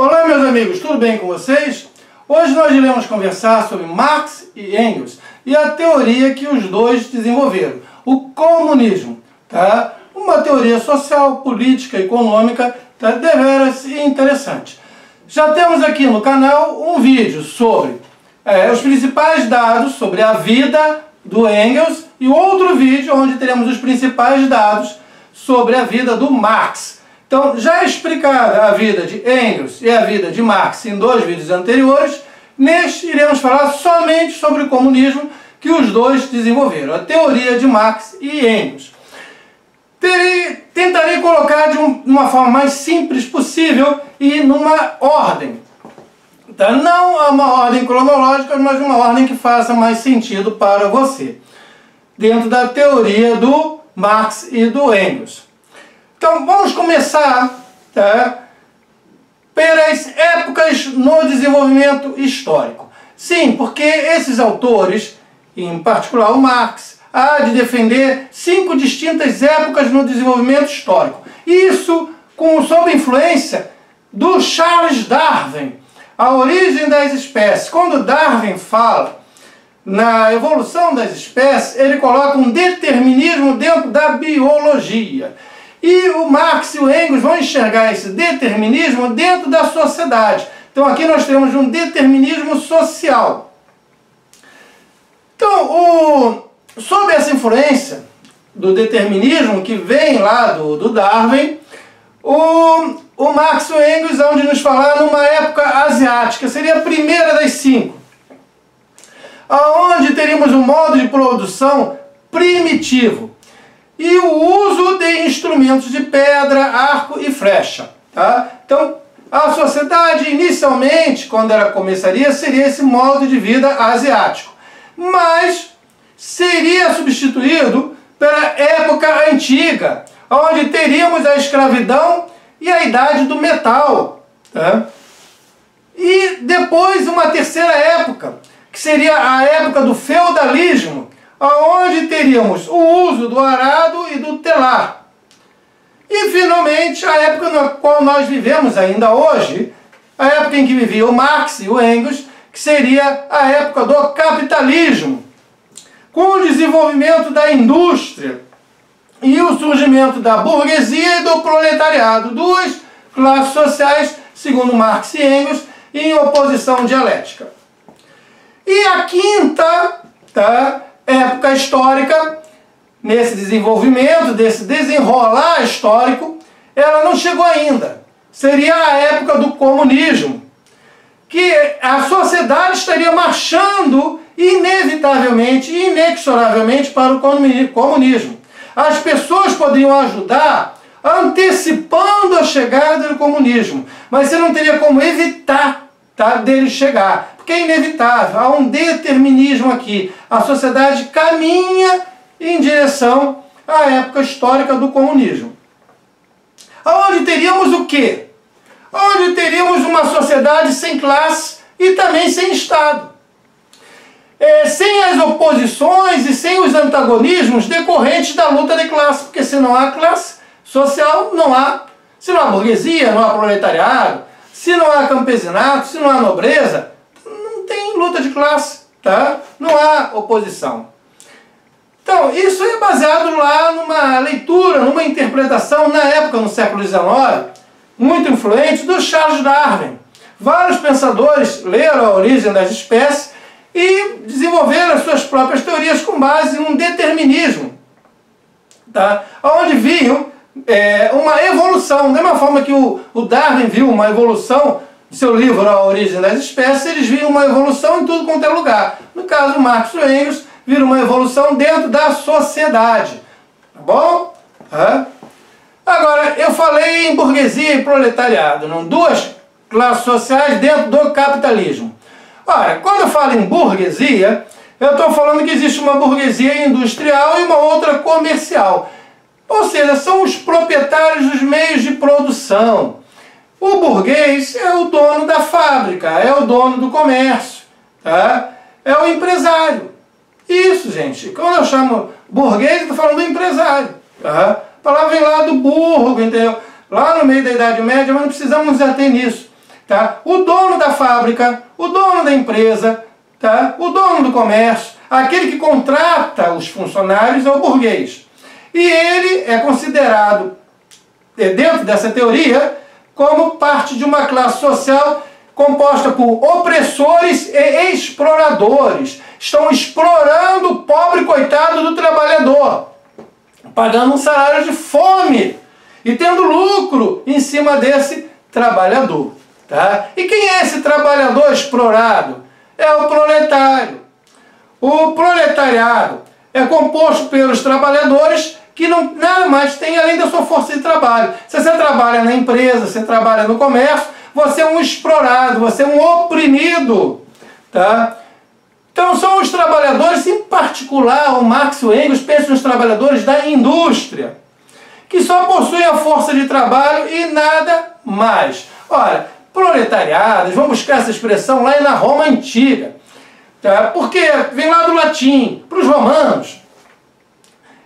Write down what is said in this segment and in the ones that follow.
Olá, meus amigos, tudo bem com vocês? Hoje nós iremos conversar sobre Marx e Engels e a teoria que os dois desenvolveram, o comunismo, tá? Uma teoria social, política, econômica, tá? Deveras interessante. Já temos aqui no canal um vídeo sobre os principais dados sobre a vida do Engels e outro vídeo onde teremos os principais dados sobre a vida do Marx. Então, já explicada a vida de Engels e a vida de Marx em dois vídeos anteriores, neste iremos falar somente sobre o comunismo que os dois desenvolveram, a teoria de Marx e Engels. Tentarei colocar de uma forma mais simples possível e numa ordem. Tá? Não uma ordem cronológica, mas uma ordem que faça mais sentido para você, dentro da teoria do Marx e do Engels. Então, vamos começar, tá, pelas épocas no desenvolvimento histórico. Sim, porque esses autores, em particular o Marx, há de defender 5 distintas épocas no desenvolvimento histórico. Isso sob influência do Charles Darwin, a origem das espécies. Quando Darwin fala na evolução das espécies, ele coloca um determinismo dentro da biologia. E o Marx e o Engels vão enxergar esse determinismo dentro da sociedade. Então aqui nós temos um determinismo social. Então, sob essa influência do determinismo que vem lá do Darwin, o Marx e o Engels vão nos falar numa época asiática, seria a primeira das 5, onde teríamos um modo de produção primitivo e o uso de instrumentos de pedra, arco e flecha. Tá? Então, a sociedade, inicialmente, quando ela começaria, seria esse modo de vida asiático. Mas seria substituído pela época antiga, onde teríamos a escravidão e a idade do metal. Tá? E depois uma terceira época, que seria a época do feudalismo, onde teríamos o uso do arado e do telar. E finalmente a época na qual nós vivemos ainda hoje, a época em que vivia o Marx e o Engels, que seria a época do capitalismo, com o desenvolvimento da indústria e o surgimento da burguesia e do proletariado, duas classes sociais, segundo Marx e Engels, em oposição dialética. E a quinta, tá, época histórica, nesse desenvolvimento, desse desenrolar histórico, ela não chegou ainda. Seria a época do comunismo, que a sociedade estaria marchando inevitavelmente, inexoravelmente para o comunismo. As pessoas poderiam ajudar antecipando a chegada do comunismo, mas você não teria como evitar, tá, dele chegar, porque é inevitável, há um determinismo aqui. A sociedade caminha em direção à época histórica do comunismo. Onde teríamos o quê? Onde teríamos uma sociedade sem classe e também sem Estado. Sem as oposições e sem os antagonismos decorrentes da luta de classe, porque se não há classe social, se não há burguesia, não há proletariado, se não há campesinato, se não há nobreza, não tem luta de classe, tá? Não há oposição. Então, isso é baseado lá numa leitura, numa interpretação, na época, no século XIX, muito influente, do Charles Darwin. Vários pensadores leram a origem das espécies e desenvolveram as suas próprias teorias com base em um determinismo, tá? Onde viam uma evolução. Da mesma forma que o Darwin viu uma evolução no seu livro A Origem das Espécies, eles viram uma evolução em tudo quanto é lugar. No caso, Marx e Engels viram uma evolução dentro da sociedade. Tá bom? Agora, eu falei em burguesia e proletariado, duas classes sociais dentro do capitalismo. Ora, quando eu falo em burguesia, eu estou falando que existe uma burguesia industrial e uma outra comercial. Ou seja, são os proprietários dos meios de produção. O burguês é o dono da fábrica, é o dono do comércio, tá? É o empresário. Isso, gente. Quando eu chamo burguês, eu estou falando do empresário. Tá? A palavra vem lá do burgo, entendeu? Lá no meio da Idade Média, mas não precisamos nos ater nisso. tá? O dono da fábrica, o dono da empresa, tá? O dono do comércio, aquele que contrata os funcionários é o burguês. E ele é considerado, dentro dessa teoria, como parte de uma classe social composta por opressores e exploradores. Estão explorando o pobre coitado do trabalhador, pagando um salário de fome e tendo lucro em cima desse trabalhador. Tá? E quem é esse trabalhador explorado? É o proletário. O proletariado é composto pelos trabalhadores que nada mais tem além da sua força de trabalho. Se você trabalha na empresa, você trabalha no comércio, você é um explorado, você é um oprimido. Tá? Então são os trabalhadores, em particular o Marx e o Engels pensam nos trabalhadores da indústria, que só possuem a força de trabalho e nada mais. Ora, proletariados, vamos buscar essa expressão lá na Roma Antiga, tá? Porque vem lá do latim, para os romanos.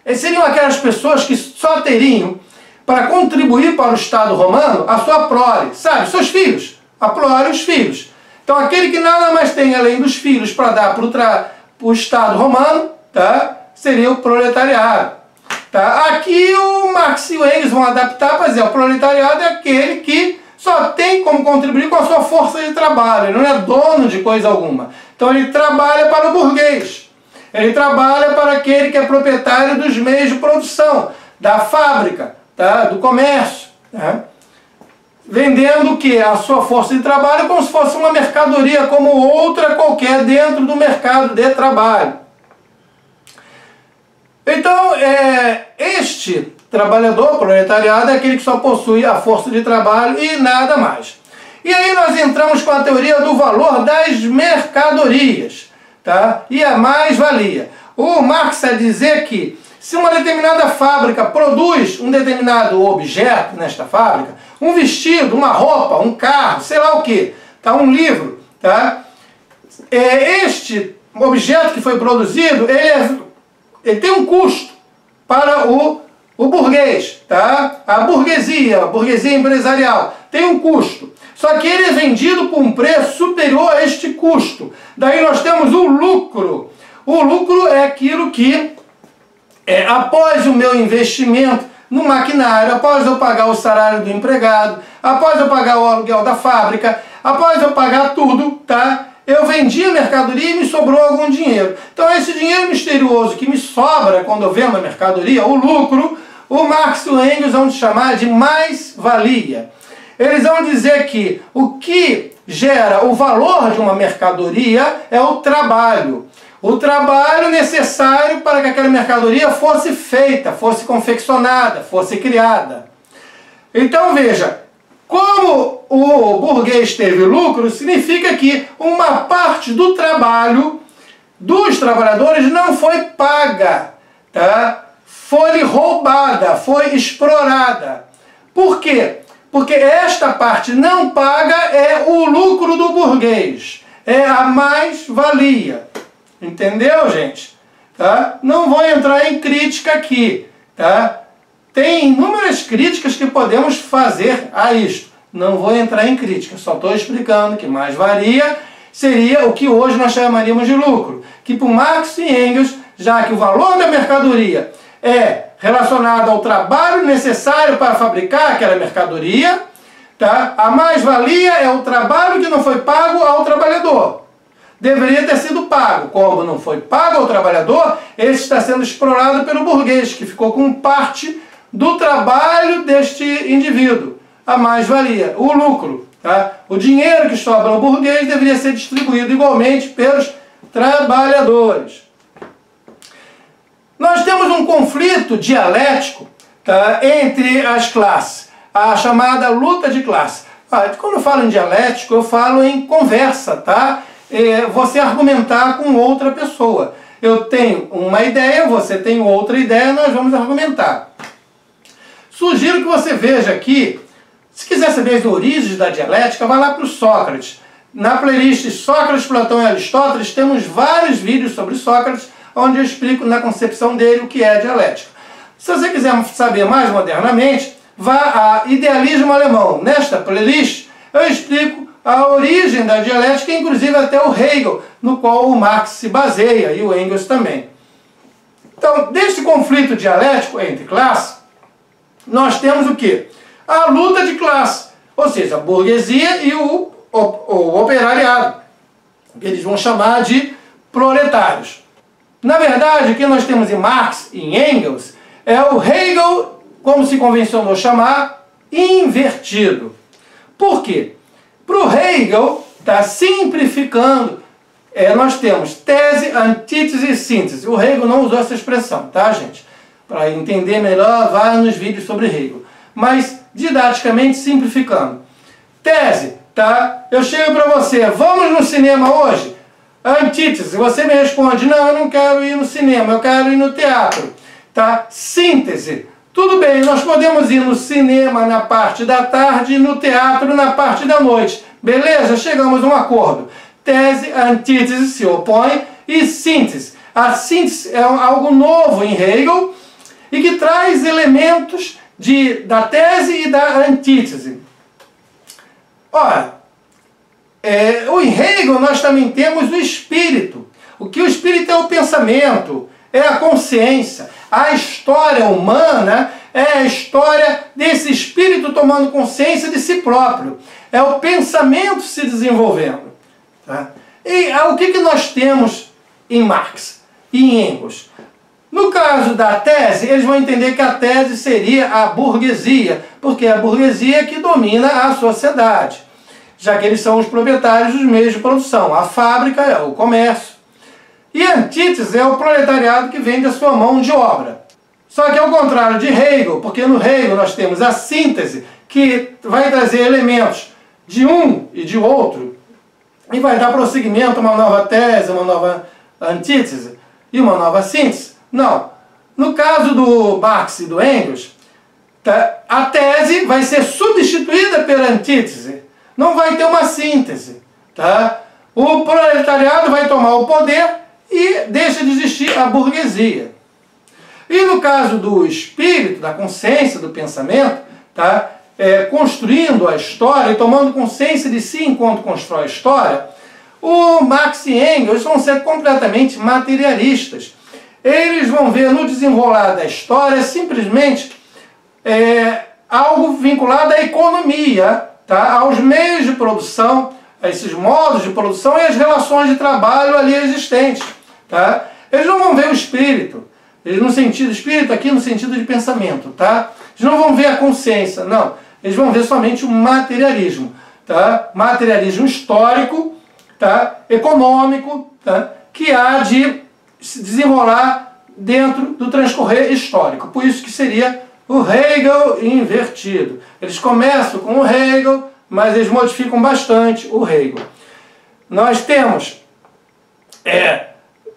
Eles seriam aquelas pessoas que só teriam para contribuir para o Estado romano a sua prole, sabe? Seus filhos, a prole, os filhos. Então aquele que nada mais tem além dos filhos para dar para o Estado romano, tá? Seria o proletariado. Tá? Aqui o Marx e o Engels vão adaptar para dizer o proletariado é aquele que só tem como contribuir com a sua força de trabalho, ele não é dono de coisa alguma. Então ele trabalha para o burguês, ele trabalha para aquele que é proprietário dos meios de produção, da fábrica, tá? Do comércio, tá? Vendendo o que? A sua força de trabalho como se fosse uma mercadoria como outra qualquer dentro do mercado de trabalho. Então, este trabalhador proletariado é aquele que só possui a força de trabalho e nada mais. E aí nós entramos com a teoria do valor das mercadorias, tá? E a mais-valia. O Marx vai dizer que se uma determinada fábrica produz um determinado objeto nesta fábrica, um vestido, uma roupa, um carro, sei lá o que, tá? Um livro, tá? Este objeto que foi produzido, ele tem um custo para o burguês, tá? A burguesia empresarial, tem um custo. Só que ele é vendido por um preço superior a este custo. Daí nós temos o lucro. O lucro é aquilo que, após o meu investimento no maquinário, após eu pagar o salário do empregado, após eu pagar o aluguel da fábrica, após eu pagar tudo, tá? Eu vendi a mercadoria e me sobrou algum dinheiro. Então esse dinheiro misterioso que me sobra quando eu vendo a mercadoria, o lucro, o Marx e o Engels vão chamar de mais-valia. Eles vão dizer que o que gera o valor de uma mercadoria é o trabalho. O trabalho necessário para que aquela mercadoria fosse feita, fosse confeccionada, fosse criada. Então veja, como o burguês teve lucro, significa que uma parte do trabalho dos trabalhadores não foi paga, tá? Foi roubada, foi explorada. Por quê? Porque esta parte não paga é o lucro do burguês, é a mais-valia. Entendeu, gente? Tá? Não vou entrar em crítica aqui, tá? Tem inúmeras críticas que podemos fazer a isto. Não vou entrar em crítica, só estou explicando que mais-valia seria o que hoje nós chamaríamos de lucro. Que por Marx e Engels, já que o valor da mercadoria é relacionado ao trabalho necessário para fabricar aquela mercadoria, tá? A mais-valia é o trabalho que não foi pago ao trabalhador. Deveria ter sido pago. Como não foi pago ao trabalhador, ele está sendo explorado pelo burguês, que ficou com parte do trabalho deste indivíduo. A mais-valia, o lucro. Tá? O dinheiro que sobra ao burguês deveria ser distribuído igualmente pelos trabalhadores. Nós temos um conflito dialético, tá, entre as classes, a chamada luta de classe. Quando eu falo em dialético, eu falo em conversa, tá? Você argumentar com outra pessoa. Eu tenho uma ideia, você tem outra ideia, nós vamos argumentar. Sugiro que você veja aqui, se quiser saber as origens da dialética, vá lá para o Sócrates. Na playlist Sócrates, Platão e Aristóteles, temos vários vídeos sobre Sócrates, onde eu explico na concepção dele o que é a dialética. Se você quiser saber mais modernamente, vá a Idealismo Alemão. Nesta playlist, eu explico a origem da dialética, inclusive até o Hegel, no qual o Marx se baseia, e o Engels também. Então, deste conflito dialético entre classes, nós temos o quê? A luta de classe, ou seja, a burguesia e o operariado, que eles vão chamar de proletários. Na verdade, o que nós temos em Marx e em Engels é o Hegel, como se convencionou chamar, invertido. Por quê? Para o Hegel, está simplificando, nós temos tese, antítese e síntese. O Hegel não usou essa expressão, tá, gente? Para entender melhor, vá nos vídeos sobre Hegel. Mas, didaticamente, simplificando. Tese, tá? Eu chego para você, vamos no cinema hoje? Antítese, você me responde, não, eu não quero ir no cinema, eu quero ir no teatro. Tá? Síntese, tudo bem, nós podemos ir no cinema na parte da tarde e no teatro na parte da noite. Beleza? Chegamos a um acordo. Tese, antítese se opõe e síntese. A síntese é algo novo em Hegel e que traz elementos da tese e da antítese. Ora, em Hegel nós também temos o espírito. O que o espírito é o pensamento, é a consciência. A história humana é a história desse espírito tomando consciência de si próprio. É o pensamento se desenvolvendo. Tá? E o que nós temos em Marx e em Engels? No caso da tese, eles vão entender que a tese seria a burguesia, porque é a burguesia que domina a sociedade, já que eles são os proprietários dos meios de produção. A fábrica é o comércio. E a antítese é o proletariado que vende a sua mão de obra. Só que ao contrário de Hegel, porque no Hegel nós temos a síntese, que vai trazer elementos de um e de outro, e vai dar prosseguimento a uma nova tese, uma nova antítese e uma nova síntese. Não. No caso do Marx e do Engels, a tese vai ser substituída pela antítese. Não vai ter uma síntese. Tá? O proletariado vai tomar o poder e deixa de existir a burguesia. E no caso do espírito, da consciência, do pensamento, tá? Construindo a história e tomando consciência de si enquanto constrói a história, o Marx e Engels vão ser completamente materialistas. Eles vão ver no desenrolar da história simplesmente algo vinculado à economia, tá? Aos meios de produção, a esses modos de produção e as relações de trabalho ali existentes. Tá? Eles não vão ver o espírito, no sentido espírito aqui no sentido de pensamento. Tá? Eles não vão ver a consciência, não. Eles vão ver somente o materialismo. Tá? Materialismo histórico, tá? Econômico, tá? Que há de se desenrolar dentro do transcorrer histórico. Por isso que seria o Hegel invertido. Eles começam com o Hegel, mas eles modificam bastante o Hegel. Nós temos,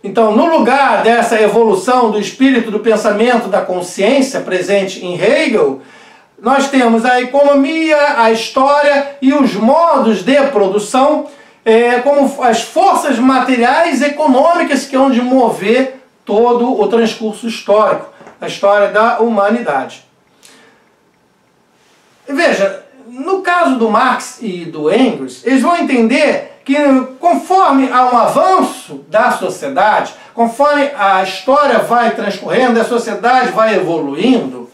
então, no lugar dessa evolução do espírito, do pensamento, da consciência presente em Hegel, nós temos a economia, a história e os modos de produção, como as forças materiais econômicas que hão de mover todo o transcurso histórico, a história da humanidade. Veja, no caso do Marx e do Engels, eles vão entender que conforme há um avanço da sociedade, conforme a história vai transcorrendo, a sociedade vai evoluindo,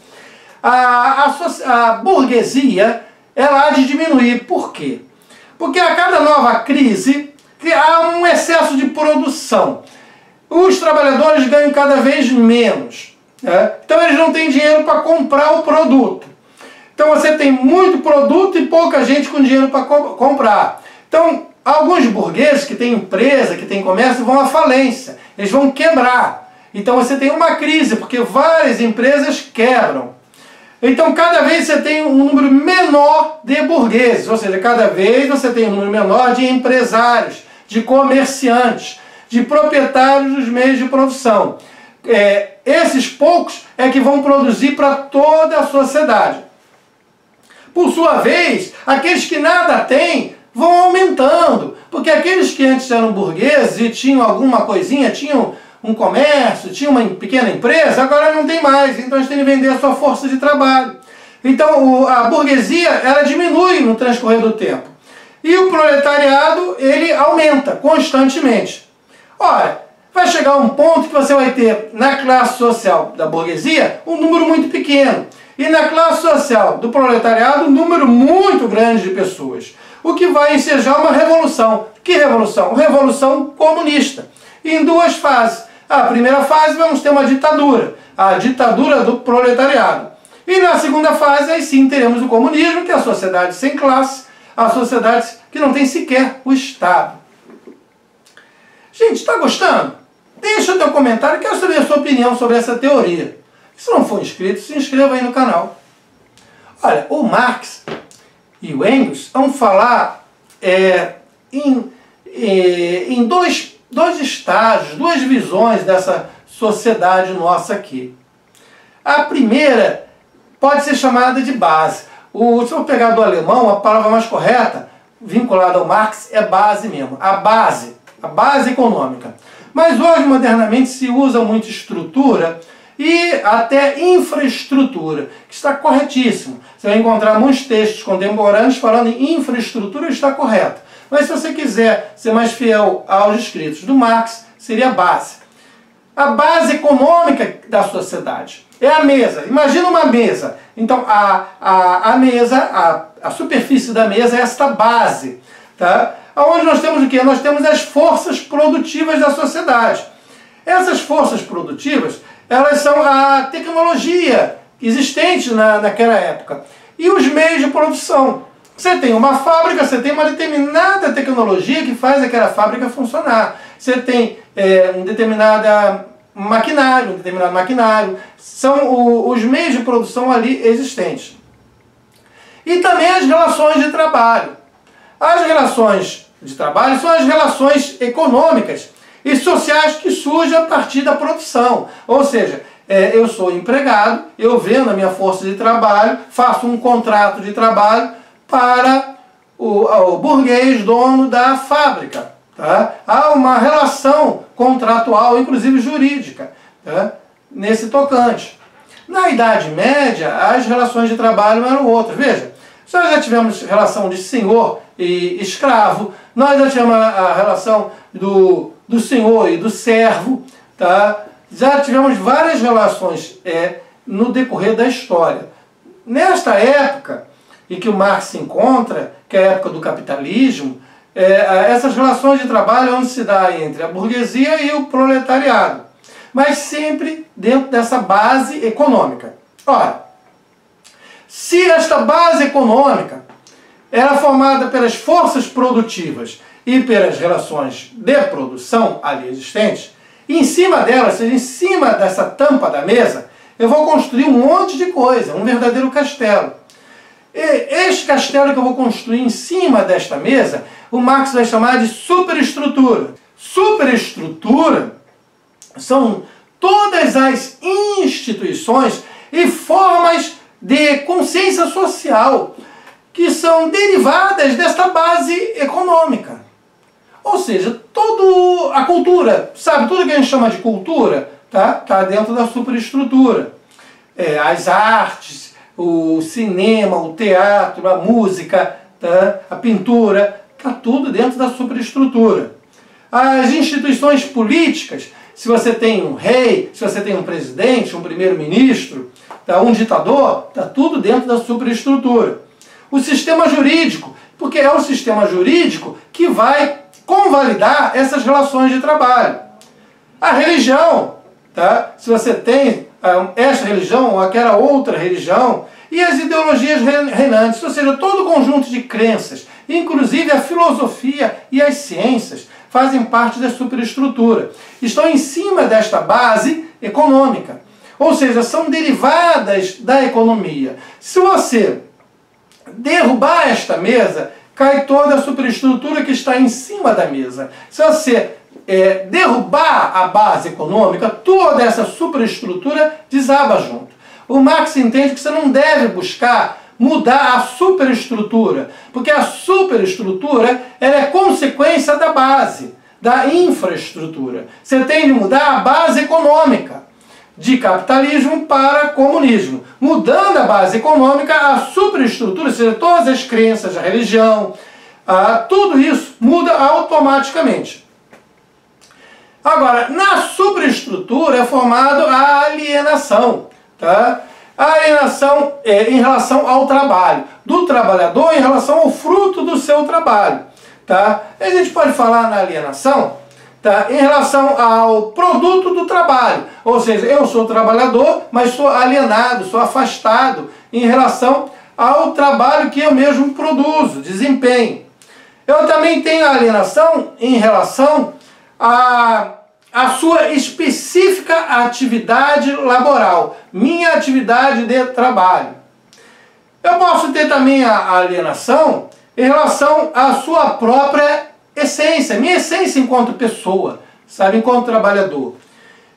a burguesia ela há de diminuir. Por quê? Porque a cada nova crise há um excesso de produção. Os trabalhadores ganham cada vez menos. Então eles não têm dinheiro para comprar o produto. Então você tem muito produto e pouca gente com dinheiro para comprar. Então alguns burgueses que têm empresa, que têm comércio, vão à falência. Eles vão quebrar. Então você tem uma crise, porque várias empresas quebram. Então cada vez você tem um número menor de burgueses, ou seja, cada vez você tem um número menor de empresários, de comerciantes, de proprietários dos meios de produção. Esses poucos é que vão produzir para toda a sociedade. Por sua vez, aqueles que nada têm vão aumentando, porque aqueles que antes eram burgueses e tinham alguma coisinha, tinham um comércio, tinham uma pequena empresa, agora não tem mais, então eles têm que vender a sua força de trabalho. Então a burguesia ela diminui no transcorrer do tempo. E o proletariado, ele aumenta constantemente. Ora, vai chegar um ponto que você vai ter na classe social da burguesia um número muito pequeno. E na classe social do proletariado um número muito grande de pessoas. O que vai ensejar uma revolução. Que revolução? Revolução comunista. Em duas fases. A primeira fase vamos ter uma ditadura. A ditadura do proletariado. E na segunda fase, aí sim, teremos o comunismo, que é a sociedade sem classe, a sociedade que não tem sequer o Estado. Gente, está gostando? Deixa o teu comentário, quero saber a sua opinião sobre essa teoria. Se não for inscrito, se inscreva aí no canal. Olha, o Marx e o Engels vão falar em dois estágios, duas visões dessa sociedade nossa aqui. A primeira pode ser chamada de base. Se eu pegar do alemão, a palavra mais correta, vinculada ao Marx, é base mesmo. A base econômica. Mas hoje, modernamente, se usa muito estrutura e até infraestrutura, que está corretíssimo. Você vai encontrar muitos textos contemporâneos falando em infraestrutura, está correto. Mas se você quiser ser mais fiel aos escritos do Marx, seria a base. A base econômica da sociedade é a mesa. Imagina uma mesa. Então, a mesa, a superfície da mesa é esta base. Tá? Onde nós temos o quê? Nós temos as forças produtivas da sociedade. Essas forças produtivas, elas são a tecnologia existente naquela época. E os meios de produção. Você tem uma fábrica, você tem uma determinada tecnologia que faz aquela fábrica funcionar. Você tem um determinado maquinário. São os meios de produção ali existentes. E também as relações de trabalho. As relações de trabalho são as relações econômicas e sociais que surgem a partir da produção. Ou seja, eu sou empregado, eu vendo a minha força de trabalho, faço um contrato de trabalho para o burguês dono da fábrica. Tá? Há uma relação contratual, inclusive jurídica, tá? Nesse tocante. Na Idade Média, as relações de trabalho eram outras. Veja, nós já tivemos relação de senhor e escravo, nós já tivemos a relação do senhor e do servo, tá? Já tivemos várias relações no decorrer da história. Nesta época em que o Marx se encontra, que é a época do capitalismo, essas relações de trabalho onde se dá entre a burguesia e o proletariado, mas sempre dentro dessa base econômica. Ora, se esta base econômica era formada pelas forças produtivas e pelas relações de produção ali existentes, em cima delas, ou seja, em cima dessa tampa da mesa, eu vou construir um monte de coisa, um verdadeiro castelo. E este castelo que eu vou construir em cima desta mesa, o Marx vai chamar de superestrutura. Superestrutura são todas as instituições e formas de consciência social que são derivadas desta base econômica. Ou seja, toda a cultura, sabe, tudo que a gente chama de cultura, tá dentro da superestrutura. As artes, o cinema, o teatro, a música, tá? A pintura, está tudo dentro da superestrutura. As instituições políticas, se você tem um rei, se você tem um presidente, um primeiro-ministro, tá? Um ditador, está tudo dentro da superestrutura. O sistema jurídico, porque é o sistema jurídico que vai convalidar essas relações de trabalho. A religião, tá? Se você tem esta religião ou aquela outra religião, e as ideologias reinantes, ou seja, todo o conjunto de crenças, inclusive a filosofia e as ciências, fazem parte da superestrutura. Estão em cima desta base econômica. Ou seja, são derivadas da economia. Se você derrubar esta mesa, cai toda a superestrutura que está em cima da mesa. Se você derrubar a base econômica, toda essa superestrutura desaba junto. O Marx entende que você não deve buscar mudar a superestrutura, porque a superestrutura ela é consequência da base, da infraestrutura. Você tem de mudar a base econômica, de capitalismo para comunismo. Mudando a base econômica, a superestrutura, ou seja, todas as crenças, a religião, tudo isso muda automaticamente. Agora, na superestrutura é formado a alienação, tá? A alienação em relação ao trabalho, do trabalhador em relação ao fruto do seu trabalho, tá? A gente pode falar na alienação, tá, em relação ao produto do trabalho, ou seja, eu sou trabalhador, mas sou alienado, sou afastado em relação ao trabalho que eu mesmo produzo, desempenho. Eu também tenho a alienação em relação a sua específica atividade laboral, minha atividade de trabalho. Eu posso ter também a alienação em relação à sua própria essência, minha essência enquanto pessoa, sabe, enquanto trabalhador.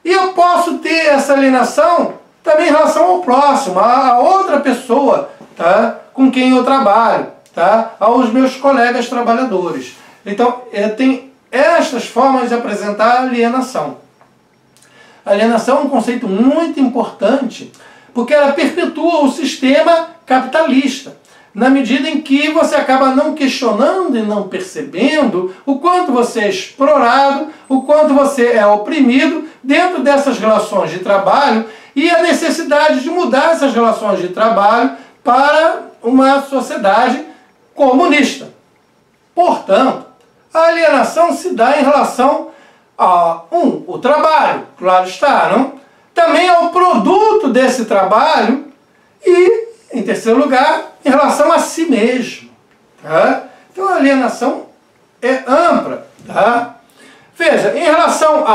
E eu posso ter essa alienação também em relação ao próximo, a outra pessoa, tá, com quem eu trabalho, tá, aos meus colegas trabalhadores. Então, tem estas formas de apresentar a alienação. A alienação é um conceito muito importante, porque ela perpetua o sistema capitalista, na medida em que você acaba não questionando e não percebendo o quanto você é explorado, o quanto você é oprimido dentro dessas relações de trabalho e a necessidade de mudar essas relações de trabalho para uma sociedade comunista. Portanto, a alienação se dá em relação o trabalho, claro está, não? Também ao produto desse trabalho e, em terceiro lugar, em relação a si mesmo. Tá? Então a alienação é ampla. Tá? Veja, em relação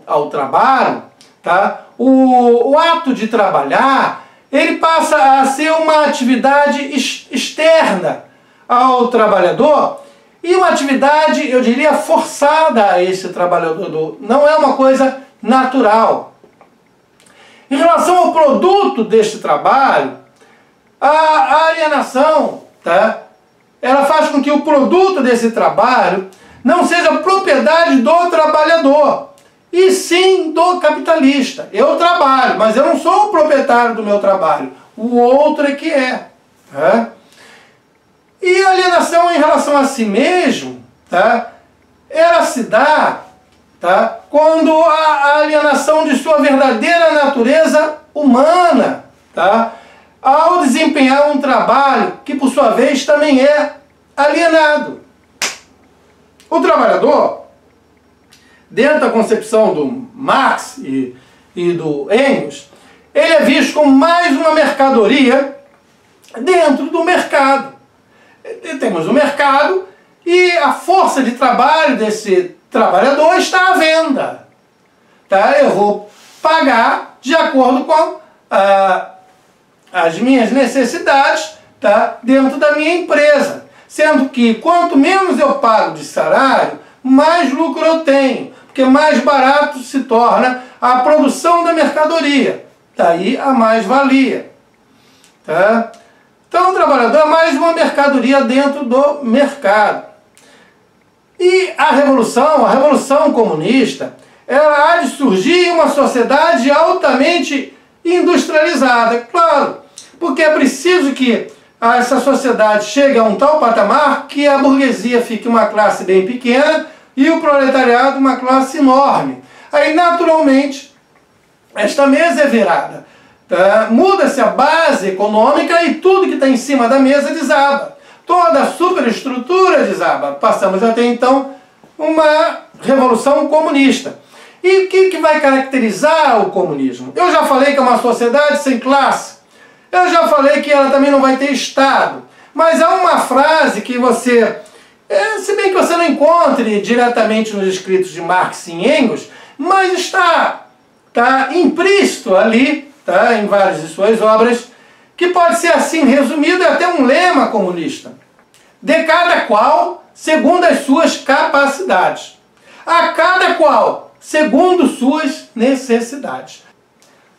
ao trabalho, tá? O ato de trabalhar, ele passa a ser uma atividade externa ao trabalhador, e uma atividade, eu diria, forçada a esse trabalhador. Não é uma coisa natural. Em relação ao produto deste trabalho, a alienação, tá, ela faz com que o produto desse trabalho não seja propriedade do trabalhador, e sim do capitalista. Eu trabalho, mas eu não sou o proprietário do meu trabalho. O outro é que é. Tá? E a alienação em relação a si mesmo, tá, ela se dá, tá, quando a alienação de sua verdadeira natureza humana, tá, ao desempenhar um trabalho que, por sua vez, também é alienado. O trabalhador, dentro da concepção do Marx e do Engels, ele é visto como mais uma mercadoria dentro do mercado. Temos o mercado e a força de trabalho desse trabalhador está à venda. Tá? Eu vou pagar de acordo com as minhas necessidades, tá, dentro da minha empresa. Sendo que quanto menos eu pago de salário, mais lucro eu tenho. Porque mais barato se torna a produção da mercadoria. Daí a mais-valia. Tá? Então o trabalhador é mais uma mercadoria dentro do mercado. E a revolução comunista, ela há de surgir em uma sociedade altamente industrializada, claro, porque é preciso que essa sociedade chegue a um tal patamar que a burguesia fique uma classe bem pequena e o proletariado uma classe enorme. Aí, naturalmente, esta mesa é virada. Tá? Muda-se a base econômica e tudo que está em cima da mesa desaba. Toda a superestrutura desaba. Passamos até então uma revolução comunista. E o que vai caracterizar o comunismo? Eu já falei que é uma sociedade sem classe. Eu já falei que ela também não vai ter Estado. Mas há uma frase que você, se bem que você não encontre diretamente nos escritos de Marx e Engels, mas está implícito ali, tá, em várias de suas obras, que pode ser assim resumido é até um lema comunista. De cada qual, segundo as suas capacidades. A cada qual, segundo suas necessidades.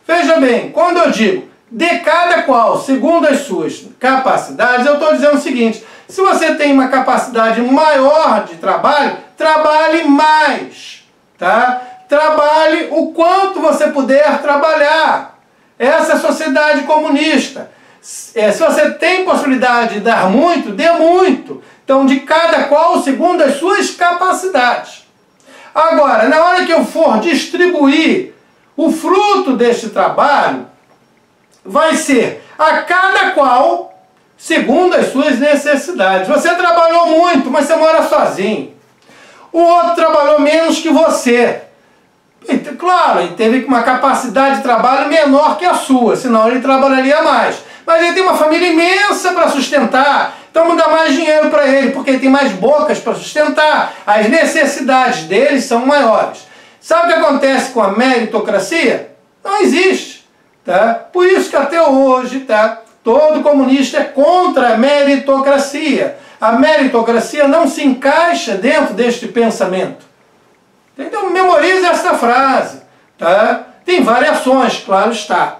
Veja bem, quando eu digo de cada qual, segundo as suas capacidades, eu estou dizendo o seguinte: se você tem uma capacidade maior de trabalho, trabalhe mais, tá? Trabalhe o quanto você puder trabalhar. Essa é a sociedade comunista. Se você tem possibilidade de dar muito, dê muito. Então, de cada qual segundo as suas capacidades. Agora, na hora que eu for distribuir o fruto deste trabalho, vai ser a cada qual segundo as suas necessidades. Você trabalhou muito, mas você mora sozinho. O outro trabalhou menos que você. Claro, ele teve uma capacidade de trabalho menor que a sua, senão ele trabalharia mais. Mas ele tem uma família imensa para sustentar, então vamos dar mais dinheiro para ele, porque ele tem mais bocas para sustentar. As necessidades dele são maiores. Sabe o que acontece com a meritocracia? Não existe. Tá? Por isso que até hoje, tá, todo comunista é contra a meritocracia. A meritocracia não se encaixa dentro deste pensamento. Então memorize essa frase. Tá? Tem variações, claro está.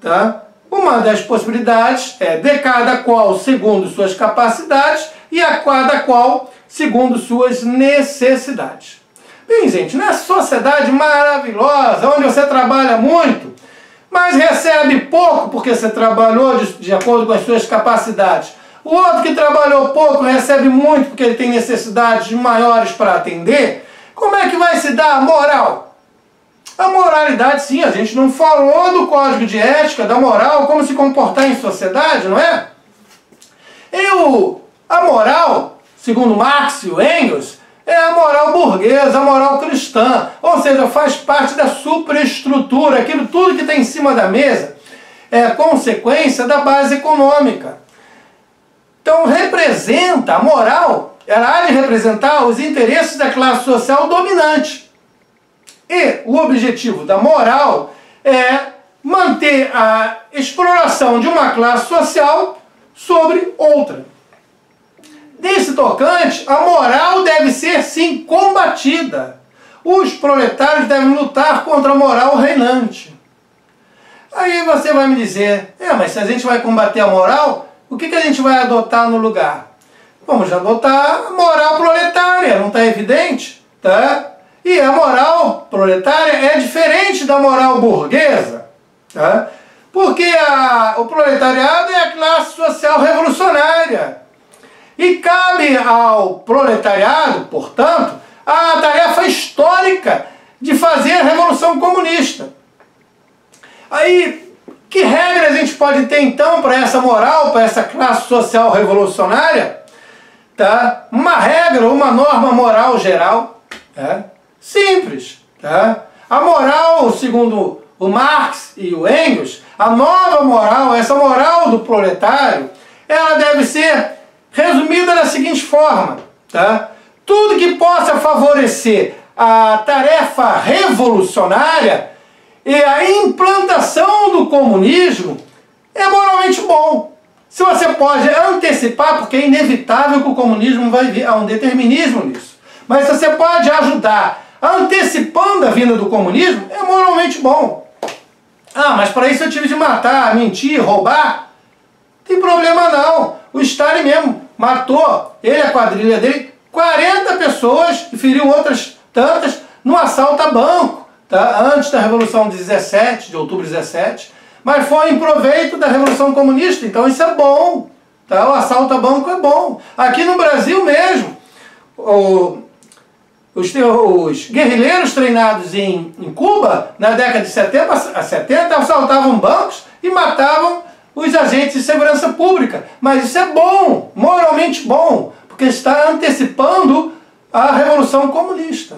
Tá? Uma das possibilidades é de cada qual segundo suas capacidades e a cada qual segundo suas necessidades. Bem, gente, nessa sociedade maravilhosa, onde você trabalha muito, mas recebe pouco porque você trabalhou de acordo com as suas capacidades. O outro que trabalhou pouco recebe muito porque ele tem necessidades maiores para atender. Como é que vai se dar a moral? A moralidade, sim, a gente não falou do código de ética, da moral, como se comportar em sociedade, não é? A moral, segundo Marx e Engels, é a moral burguesa, a moral cristã, ou seja, faz parte da superestrutura, aquilo tudo que está em cima da mesa é consequência da base econômica. Então representa, a moral, ela há de representar os interesses da classe social dominante. E o objetivo da moral é manter a exploração de uma classe social sobre outra. Nesse tocante, a moral deve ser, sim, combatida. Os proletários devem lutar contra a moral reinante. Aí você vai me dizer, mas se a gente vai combater a moral, o que a gente vai adotar no lugar? Vamos adotar a moral proletária, não está evidente? Tá? E a moral proletária é diferente da moral burguesa. Tá? Porque o proletariado é a classe social revolucionária. E cabe ao proletariado, portanto, a tarefa histórica de fazer a Revolução Comunista. Aí, que regra a gente pode ter então para essa moral, para essa classe social revolucionária? Tá? Uma regra, uma norma moral geral. Tá? Simples. Tá? A moral, segundo o Marx e o Engels, a nova moral, essa moral do proletário, ela deve ser resumida da seguinte forma, tá? Tudo que possa favorecer a tarefa revolucionária e a implantação do comunismo é moralmente bom. Se você pode antecipar, porque é inevitável que o comunismo vai vir, há um determinismo nisso. Mas se você pode ajudar antecipando a vinda do comunismo, é moralmente bom. Mas para isso eu tive de matar, mentir, roubar? Tem problema não. O Stalin mesmo matou, ele e a quadrilha dele, 40 pessoas e feriu outras tantas no assalto a banco, tá? Antes da Revolução de 17, de outubro de 17, mas foi em proveito da Revolução Comunista, então isso é bom, tá? O assalto a banco é bom. Aqui no Brasil mesmo, os guerrilheiros treinados em Cuba, na década de 70, assaltavam bancos e matavam os agentes de segurança pública. Mas isso é bom, moralmente bom, porque está antecipando a Revolução Comunista.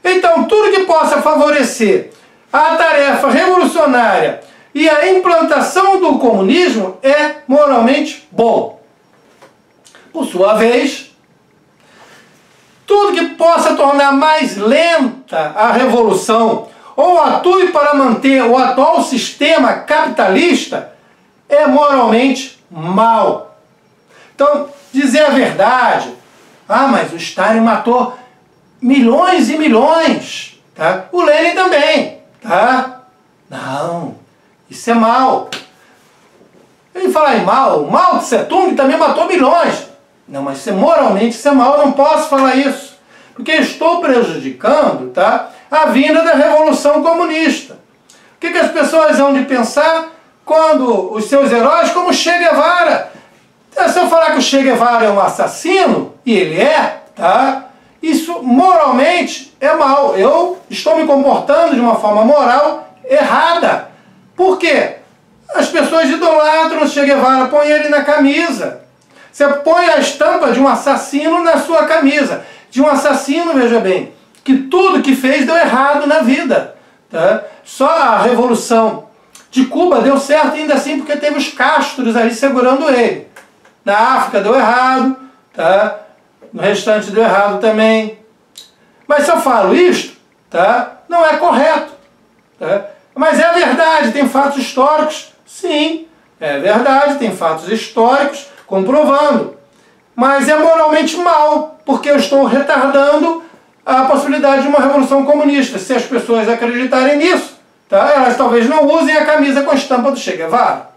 Então, tudo que possa favorecer a tarefa revolucionária e a implantação do comunismo é moralmente bom. Por sua vez, tudo que possa tornar mais lenta a revolução ou atue para manter o atual sistema capitalista é moralmente mal. Então, dizer a verdade, mas o Stalin matou milhões e milhões, tá? O Lenin também, tá? Não, isso é mal. Ele fala em mal, o Mao Tse Tung também matou milhões. Não, mas isso moralmente isso é mal, eu não posso falar isso, porque estou prejudicando, tá, a vinda da Revolução Comunista. O que as pessoas vão de pensar quando os seus heróis, como Che Guevara, Mas se eu falar que o Che Guevara é um assassino, e ele é, tá? Isso moralmente é mal. Eu estou me comportando de uma forma moral errada. Por quê? As pessoas idolatram o Che Guevara, põem ele na camisa. Você põe a estampa de um assassino na sua camisa. De um assassino, veja bem, que tudo que fez deu errado na vida. Tá? Só a Revolução de Cuba deu certo ainda assim porque teve os Castros ali segurando ele. Na África deu errado, tá? No restante deu errado também. Mas se eu falo isto, tá? Não é correto. Tá? Mas é verdade, tem fatos históricos? Sim, é verdade, tem fatos históricos comprovando. Mas é moralmente mal, porque eu estou retardando a possibilidade de uma revolução comunista. Se as pessoas acreditarem nisso, tá? Elas talvez não usem a camisa com a estampa do Che Guevara.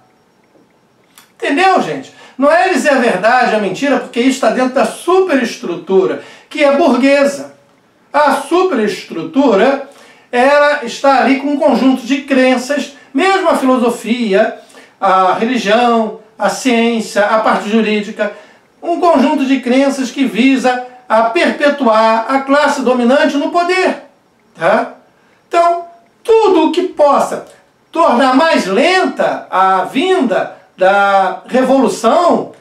Entendeu, gente? Não é dizer a verdade, a mentira, porque isso está dentro da superestrutura, que é burguesa. A superestrutura, ela está ali com um conjunto de crenças, mesmo a filosofia, a religião, a ciência, a parte jurídica, um conjunto de crenças que visa a perpetuar a classe dominante no poder. Tá? Então, tudo o que possa tornar mais lenta a vinda da revolução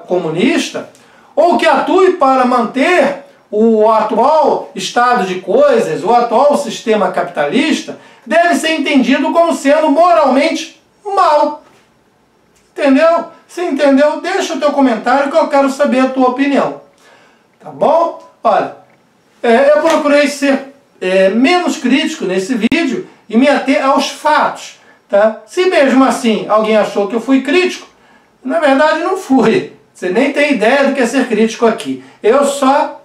comunista, ou que atue para manter o atual estado de coisas, o atual sistema capitalista, deve ser entendido como sendo moralmente mal. Entendeu? Se entendeu, deixa o teu comentário que eu quero saber a tua opinião. Tá bom? Olha, eu procurei ser menos crítico nesse vídeo e me ater aos fatos. Tá? Se mesmo assim alguém achou que eu fui crítico, na verdade não fui. Você nem tem ideia do que é ser crítico aqui. Eu só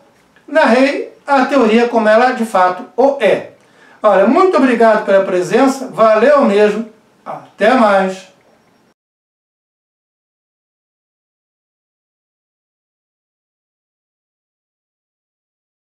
narrei a teoria como ela de fato o é. Olha, muito obrigado pela presença, valeu mesmo, até mais.